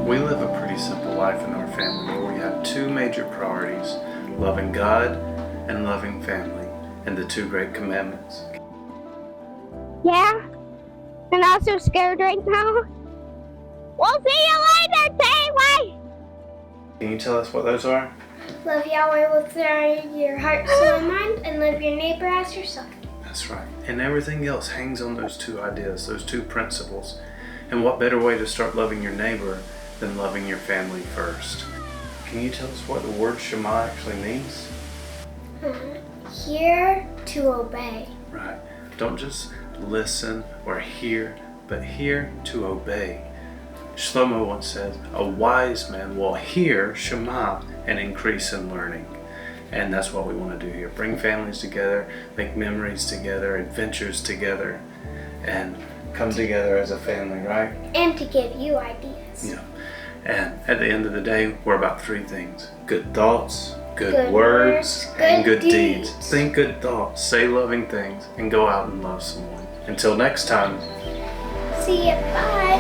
We live a pretty simple life in our family where we have two major priorities, loving God and loving family, and the two great commandments. Yeah? And also scared right now? We'll see you later, Taylor! Can you tell us what those are? Love Yahweh with your heart, soul, and mind, and love your neighbor as yourself. That's right. And everything else hangs on those two ideas, those two principles. And what better way to start loving your neighbor than loving your family first? Can you tell us what the word Shema actually means? Hear to obey. Right. Don't just listen or hear, but hear to obey. Shlomo once said, a wise man will hear Shema and increase in learning. And that's what we want to do here. Bring families together, make memories together, adventures together, and come together as a family, right? And to give you ideas. Yeah. And at the end of the day, we're about three things. Good thoughts, good words, and good deeds. Think good thoughts, say loving things, and go out and love someone. Until next time. See ya, bye.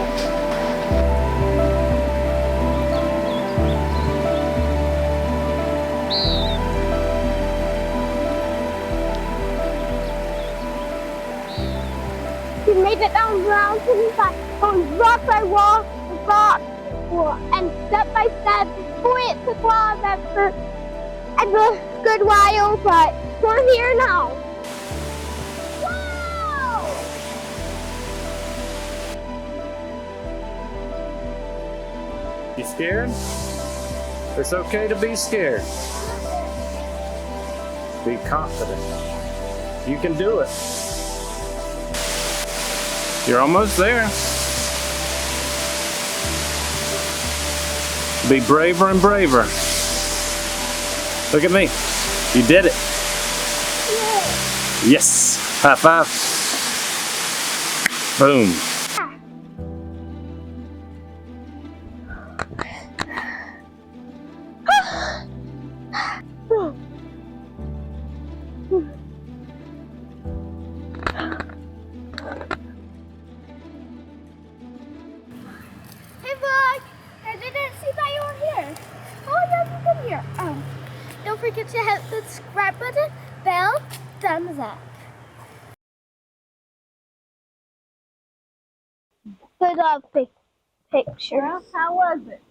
We made it down the mountain, but on rock by rock, and step by step, point to climb after a good while, but we're here now. Wow! You scared? It's okay to be scared. Be confident. You can do it. You're almost there. Be braver and braver. Look at me. You did it. Yes. High five. Boom. Hey, vlog! I didn't see that you were here. Oh, yeah, you've been here. Don't forget to hit the subscribe button, bell, thumbs up. Good picture. How was it?